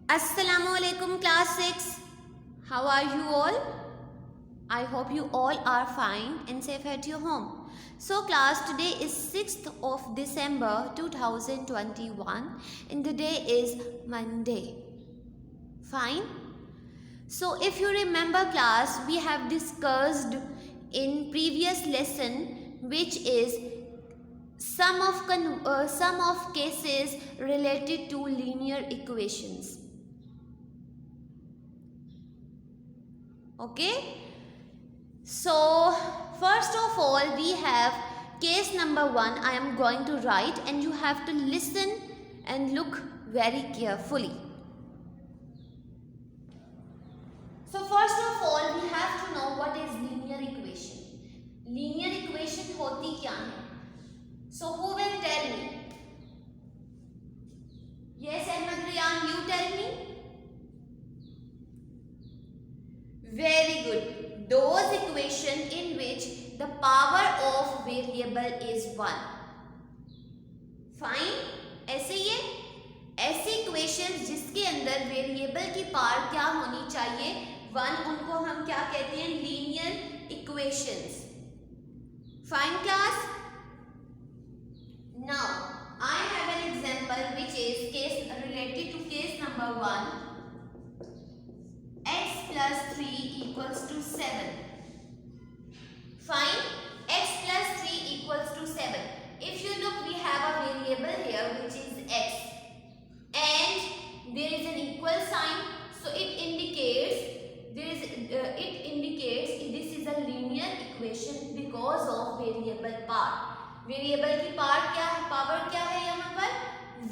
Assalamualaikum class 6. How are you all? I hope you all are fine and safe at your home. So class, today is 6th of December 2021 and the day is Monday. Fine? So if you remember class, we have discussed in previous lesson which is some of cases related to linear equations. Okay, so first of all we have case number 1. I am going to write and you have to listen and look very carefully. So first of all we have to know what is linear equation. Linear equation होती क्या है? So who will tell me? Yes, Ahmed Riyan, you tell me. Very good. Those equation in which the power of variable is 1. Fine. ऐसी equation जिसके अंदर variable की power क्या होनी चाहिए 1, उनको हम क्या कहते हैं? Linear equations. Fine class. Now I have an example which is case related to case number 1. X plus 3 equals to 7. Fine. X plus 3 equals to 7. If you look, we have a variable here which is x and there is an equal sign, so it indicates this is a linear equation because of variable power. Variable की power क्या है यहाँ पर?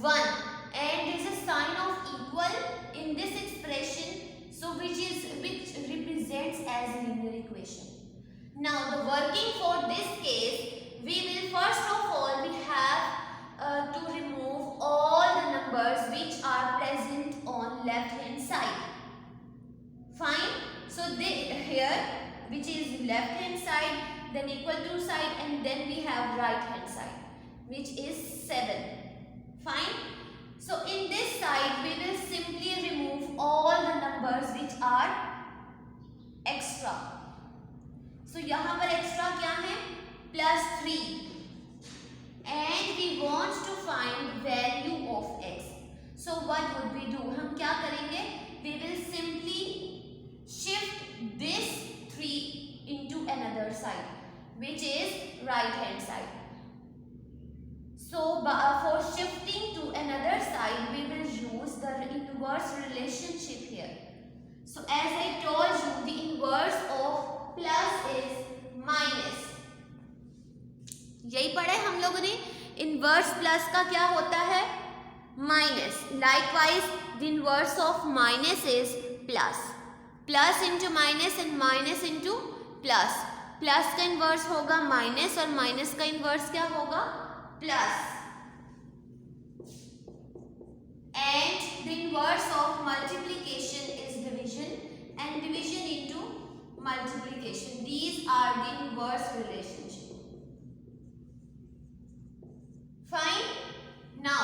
1 and there is a sign of equal in this expression, so which represents as linear equation. Now the working for this case, we will first of all we have to remove all the numbers which are present on left hand side. Fine. So here which is left hand side, then equal to side, and then we have right hand side which is 7. Fine. So in this side we will simply remove all the numbers which are extra. So यहाँ पर extra क्या है? +3 and we want to find value of x. So what would we do? हम क्या करेंगे? We will simply shift this 3 into another side, which is right hand side. So for shifting to another side we will use the inverse relationship here. So as I told you, the inverse of plus is minus. यही पढ़े हम लोगों ने. inverse plus का क्या होता है? minus. Likewise the inverse of minus is plus. plus into minus and minus into plus. Plus का इन्वर्स होगा माइनस और माइनस का इन्वर्स क्या होगा? Plus. And the inverse of multiplication is division and division into multiplication. These are the inverse relationship. Fine. Now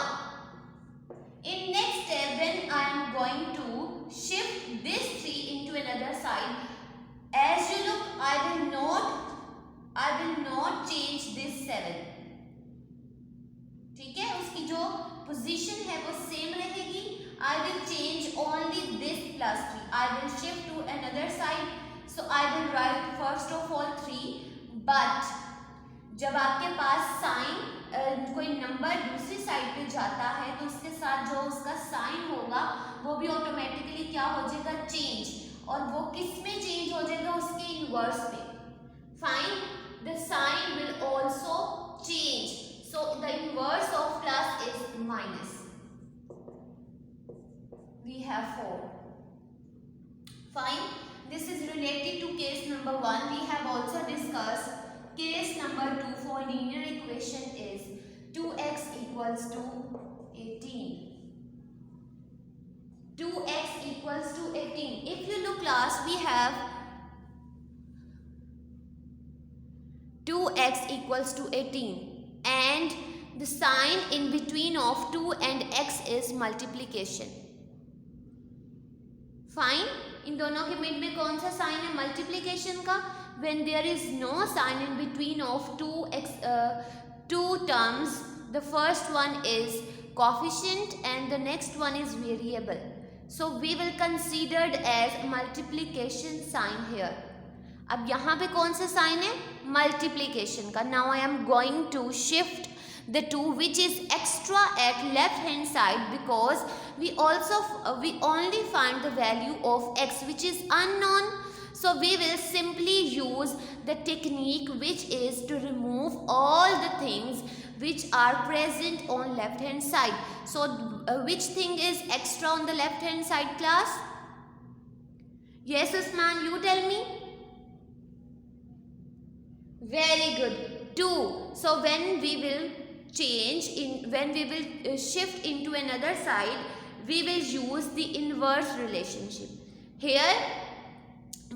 in next step when I am going to shift this 3 into another side, as you look, I will not change this 7. ठीक है, उसकी जो position है वो same रहेगी. I will change only this +3. I will shift to another side, so I will write first of all 3. But जब आपके पास sign कोई नंबर दूसरी साइड पे जाता है तो उसके साथ जो उसका साइन होगा वो भी ऑटोमेटिकली क्या हो जाएगा? चेंज. और वो किस में चेंज हो जाएगा? उसके इनवर्स में. Fine. The sign will also change. So the inverse of plus is minus. We have 4. Fine. This is related to case number 1. We have also discussed case number 2 for linear equation is 2x equals to 18. 2x equals to 18. If you look class, we have 2x equals to 18 and the sign in between of 2 and x is multiplication. Fine. इन दोनों के mid में कौन सा sign है? Multiplication का. When there is no sign in between of two terms, the first one is coefficient and the next one is variable. So we will consider as multiplication sign here. अब यहाँ पे कौन सा sign है? Multiplication का. Now I am going to shift the 2 which is extra at left hand side because we only find the value of x which is unknown. So we will simply use the technique which is to remove all the things which are present on left hand side. So which thing is extra on the left hand side, class? Yes Usman, you tell me. Very good. 2. So when we will shift into another side, we will use the inverse relationship. Here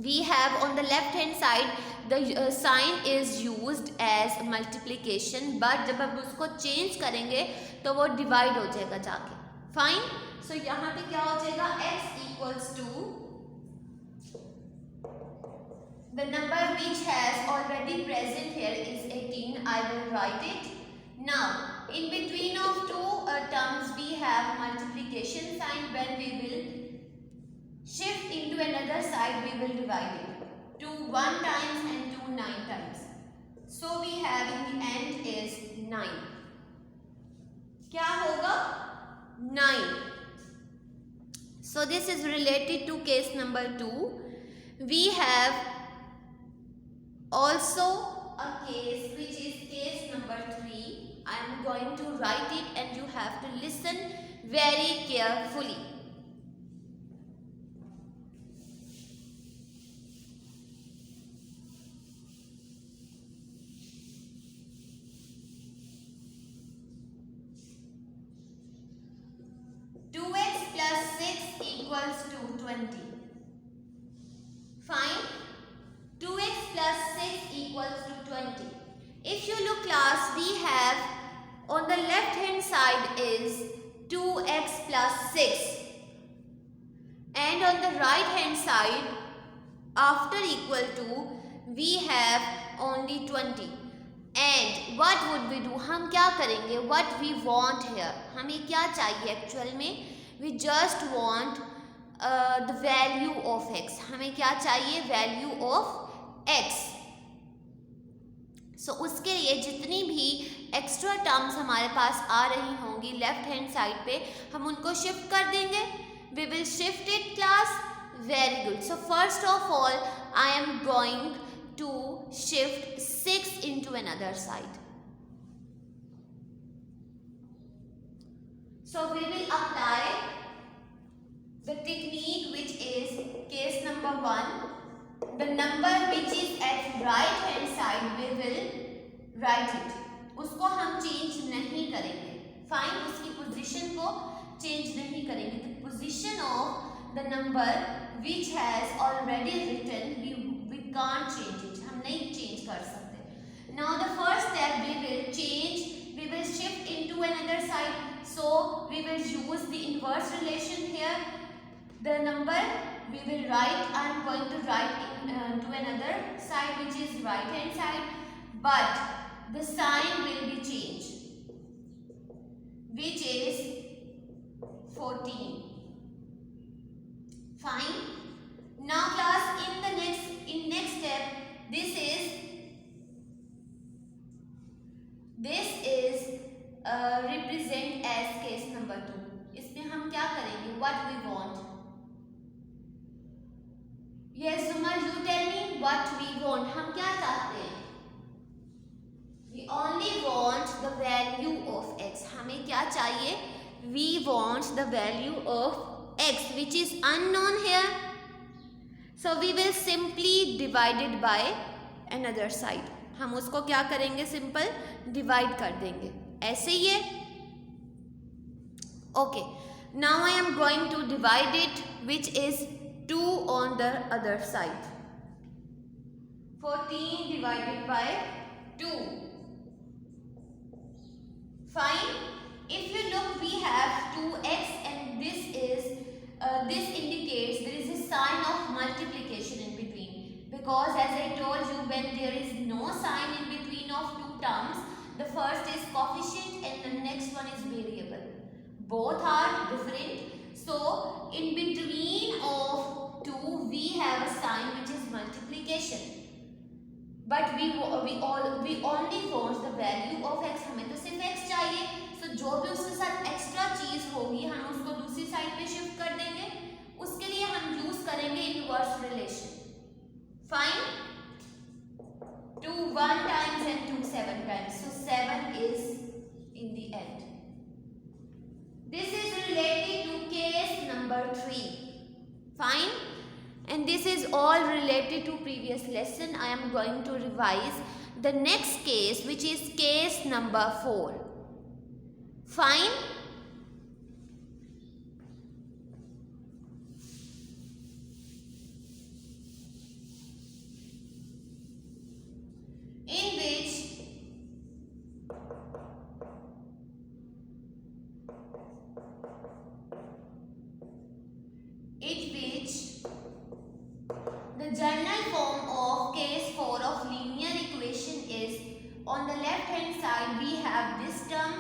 we have on the left hand side the sign is used as multiplication, but जब हम उसको change करेंगे तो वो divide हो जाएगा जाके. Fine. सो यहाँ पे क्या हो जाएगा? x equals to the number which has already present here is 18. I will write it. Now in between of two terms we have multiplication sign. When we will shift into another side, we will divide it. 2 1 times and 2 9 times. So we have in the end is 9. क्या होगा? 9. So this is related to case number 2. We have also a case which is case number 3. I am going to write it and you have to listen very carefully. Equals to 20. Fine. 2x plus 6 equals to 20. If you look class, we have on the left hand side is 2x plus 6 and on the right hand side after equal to we have only 20. And what would we do? हम क्या करेंगे? What we want here? हमें क्या चाहिए actual में? We just want the value of x. हमें क्या चाहिए? Value of x. So उसके लिए जितनी भी एक्स्ट्रा टर्म्स हमारे पास आ रही होंगी लेफ्ट हैंड साइड पे हम उनको शिफ्ट कर देंगे. We will shift it class. Very good. So first of all I am going to shift 6 into another side. So we will apply the technique which is case number 1. The number which is at right hand side we will write it. उसको हम change नहीं करेंगे. Fine. उसकी position को change नहीं करेंगे. The position of the number which has already written we can't change it. हम नहीं change कर सकते. Now the first step we will change. We will shift into another side. So we will use the inverse relation here. The number we will write. I am going to write to another side which is right hand side, but the sign will be changed, which is 14. Fine. Now class, in next step, this is represent as case number 2. इसमें हम क्या करेंगे? What we want? Yes, Zumar, you tell me what we want. हम क्या चाहते हैं? We only want the value of x. हमें क्या चाहिए? We want the value of x which is unknown here. So we will simply divide it by another side. हम उसको क्या करेंगे? सिंपल डिवाइड कर देंगे. ऐसे ही है. Okay. Now I am going to divide it which is 2 on the other side. 14 divided by 2. Fine. If you look, we have 2x and this indicates there is a because as I told you, when there is no sign in between of two terms, the first is coefficient and the next one is variable. Both are different. So in between of two we have a sign which is multiplication. But we only want the value of x. हमें तो सिर्फ x चाहिए. So जो भी उसके साथ extra चीज होगी हम उसको दूसरी साइड पे शिफ्ट कर देंगे. उसके लिए हम यूज करेंगे inverse relation. Fine. 2 1 times and 2 7 times. So 7 is in the end. This is related to case number 3. Fine. And this is all related to previous lesson. I am going to revise the next case, which is case number 4. Fine. The general form of case 4 of linear equation is, on the left hand side we have this term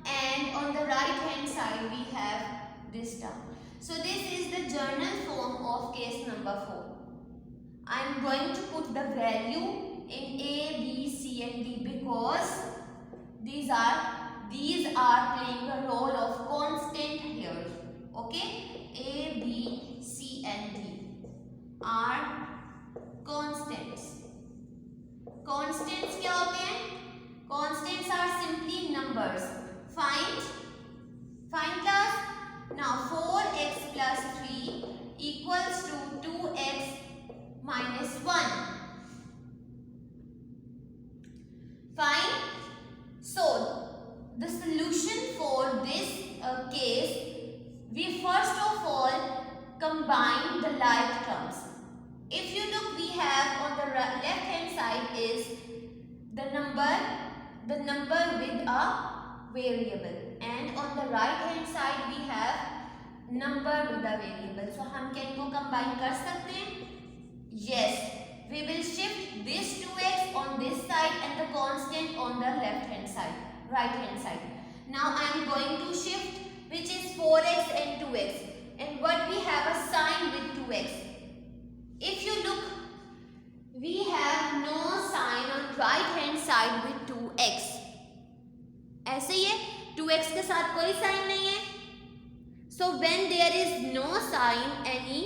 and on the right hand side we have this term. So this is the general form of case number 4. I am going to put the value in A, B, C and D because these are playing a role of constant here. Okay, A, B, C and D are constants. Constants क्या होते हैं? Constants are simply numbers. Find class. Now 4x plus 3 equals to 2x minus 1. Fine. So the solution for this case, we first of all combine the like terms. If you look, we have on the left hand side is the number with a variable, and on the right hand side we have number with a variable. So हम क्या इनको combine कर सकते हैं? Yes, we will shift this 2x on this side and the constant on the left hand side, right hand side. Now I am going to shift which is 4x and 2x, and what we have a sign with 2x. If you look, we have no sign on right hand side with 2x. ऐसे ही है, 2x के साथ कोई sign नहीं है. So when there is no sign, any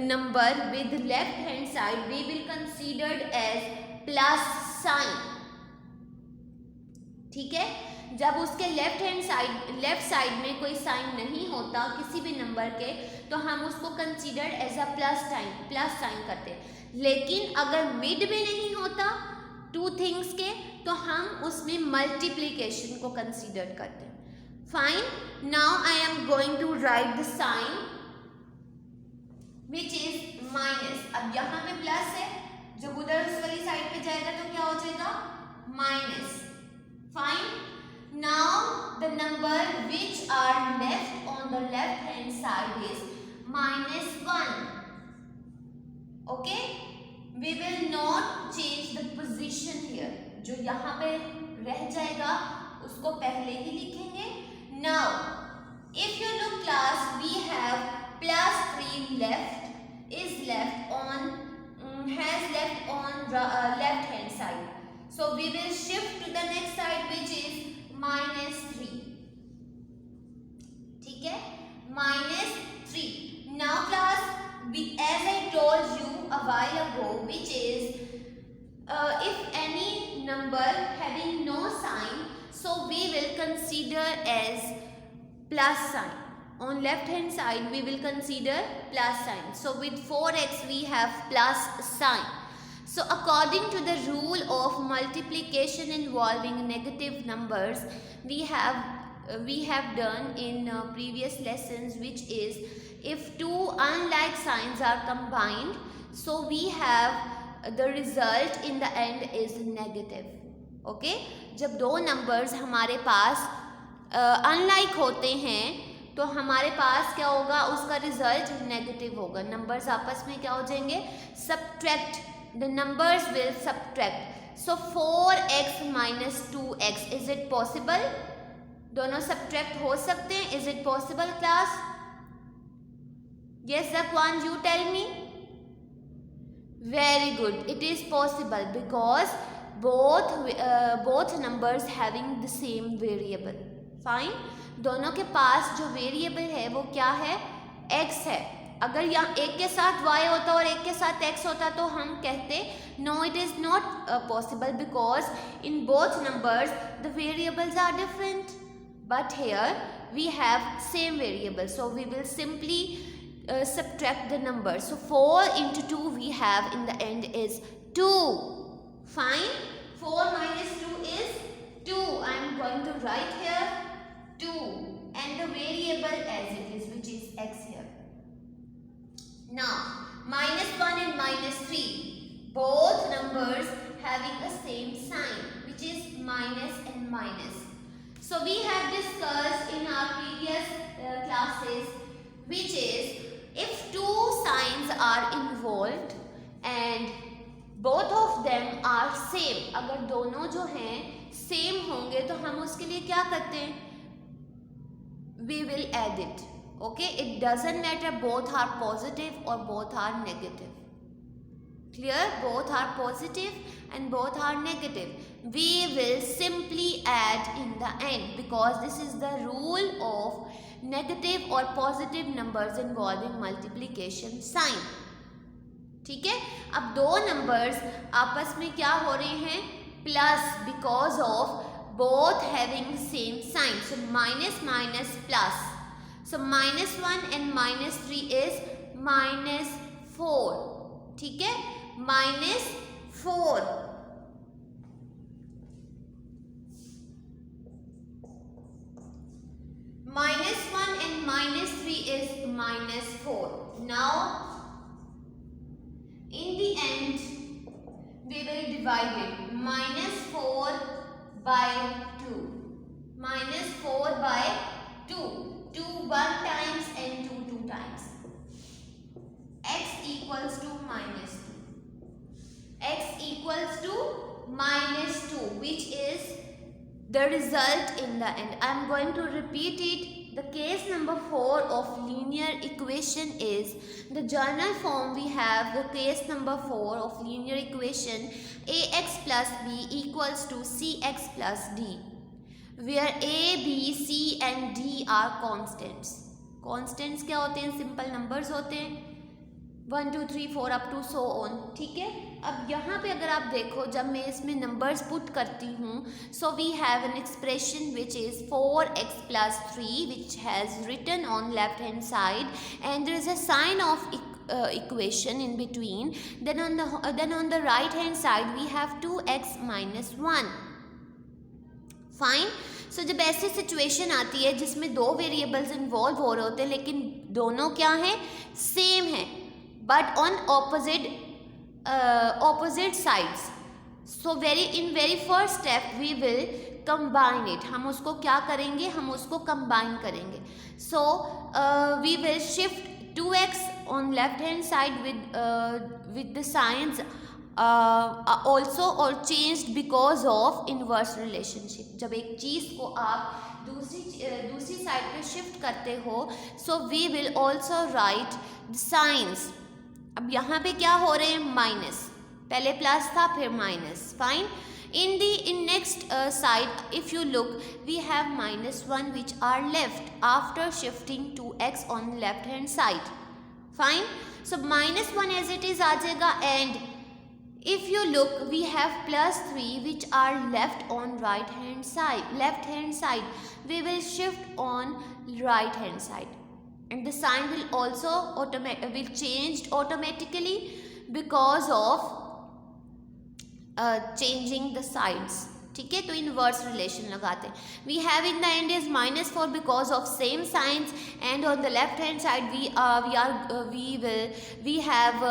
number with left hand side, we will consider as plus sign. ठीक है? जब उसके लेफ्ट साइड में कोई साइन नहीं होता किसी भी नंबर के, तो हम उसको consider as a plus sign करते हैं. लेकिन अगर मिड में नहीं होता टू थिंग्स के, तो हम उसमें मल्टीप्लिकेशन को कंसीडर करते हैं. Fine. Now I am going to write the sign which is minus. अब यहाँ पे प्लस है, जब उधर उस वाली साइड पे जाएगा तो क्या हो जाएगा? Minus. Fine. Now the number which are left on the left hand side is minus 1. Okay, we will not change the position here. जो यहाँ पे रह जाएगा उसको पहले ही लिखेंगे. Now if you look class, we have plus 3 has left on left hand side. So we will shift to the next side which is minus 3. ठीक है? Minus 3. Now class, as I told you a while ago, which is if any number having no sign, so we will consider as plus sign. On left hand side we will consider plus sign. So with 4x we have plus sign. So according to the rule of multiplication involving negative numbers, we have done in previous lessons, which is if two unlike signs are combined, so we have the result in the end is negative. Okay, जब दो numbers हमारे पास unlike होते हैं, तो हमारे पास क्या होगा? उसका रिजल्ट नेगेटिव होगा. नंबर्स आपस में क्या हो जाएंगे? Subtract the numbers will subtract. So 4x minus 2x, is it possible? दोनों subtract हो सकते हैं? Is it possible class? Yes Zakwan, you tell me. Very good, it is possible because both numbers having the same variable. Fine, दोनों के पास जो variable है वो क्या है? x है. अगर यहाँ एक के साथ y होता और एक के साथ x होता तो हम कहते no, it is not possible because in both numbers the variables are different, but here we have same variable, so we will simply subtract the numbers. So 4 into 2 we have in the end is 2. Fine, 4 minus 2 is 2. I am going to write here 2 and the variable as it is, which is x here. Now minus 1 and minus 3, both numbers having the same sign, which is minus and minus. So we have discussed in our previous classes, which is if two signs are involved and both of them are same, अगर दोनों जो हैं same होंगे तो हम उसके लिए क्या करते हैं? We will add it. Okay, it doesn't matter both are positive or both are negative. Clear? Both are positive and both are negative. We will simply add in the end because this is the rule of negative or positive numbers involving multiplication sign. ठीक है, अब दो numbers आपस में क्या हो रहे हैं? Plus, because of both having same sign. So minus minus plus. So minus 1 and minus 3 is minus 4. ठीक है, minus 4. Minus 1 and minus 3 is minus 4. Now, in the end, we will divide it. Minus 4 by 2. Minus 4 by 2. 2 1 times and 2 2 times. X equals to minus 2. X equals to minus 2, which is the result in the end. I am going to repeat it. The case number 4 of linear equation is the general form. We have the case number 4 of linear equation ax plus b equals to cx plus d, where a, b, c and d are constants. Constants क्या होते हैं? Simple numbers होते हैं. 1 2 3 4 up to so on. ठीक है, अब यहाँ पे अगर आप देखो, जब मैं इसमें numbers put करती हूँ, so we have an expression which is 4x plus 3, which has written on left hand side, and there is a sign of equation in between. Then on the right hand side we have 2x minus 1. Fine. सो जब ऐसी situation आती है जिसमें दो variables involve हो रहे होते हैं लेकिन दोनों क्या हैं? सेम है, but on opposite sides. So in very first step we will combine it. हम उसको क्या करेंगे? हम उसको कंबाइन करेंगे. So we will shift 2x on left hand side with the signs also or changed because of inverse relationship. जब एक चीज़ को आप दूसरी साइड पे शिफ्ट करते हो, so we will also write the signs. अब यहाँ पे क्या हो रहे हैं? माइनस. पहले प्लस था फिर minus. Fine. in next side, if you look, we have minus 1 which are left after shifting 2x on left hand side. Fine. So minus 1 as it is आ जाएगा, and if you look, we have plus 3 which are left on left hand side. We will shift on right hand side, and the sign will also will changed automatically because of changing the sides. ठीक है, तो inverse relation लगाते हैं. We have in the end is minus 4 because of same signs, and on the left hand side we have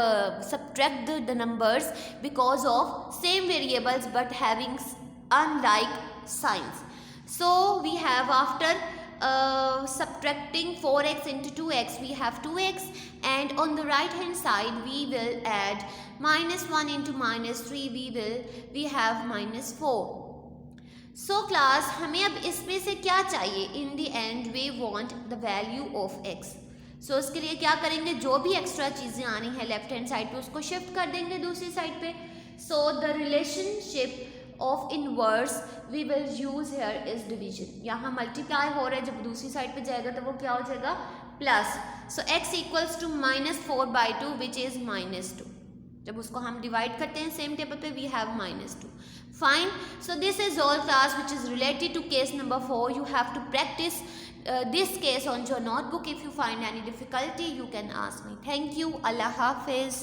subtract the numbers because of same variables but having unlike signs. So we have after subtracting 4x into 2x, we have 2x, and on the right hand side we will add minus 1 into minus 3, we have minus 4. So class, हमें अब इसमें से क्या चाहिए? In the end we want the value of x. So उसके लिए क्या करेंगे? जो भी एक्स्ट्रा चीज़ें आनी है लेफ्ट हैंड साइड पे उसको शिफ्ट कर देंगे दूसरी साइड पे. So the relationship of inverse we will use here is division. यहाँ मल्टीप्लाई हो रहा है, जब दूसरी साइड पे जाएगा तो वो क्या हो जाएगा? Plus. So x equals to -4/2 which is -2. जब उसको हम डिवाइड करते हैं सेम टेबल पे, we have -2. Fine. So this is all class which is related to case number 4. You have to practice this case on your notebook. If you find any difficulty you can ask me. Thank you. Allah Hafiz.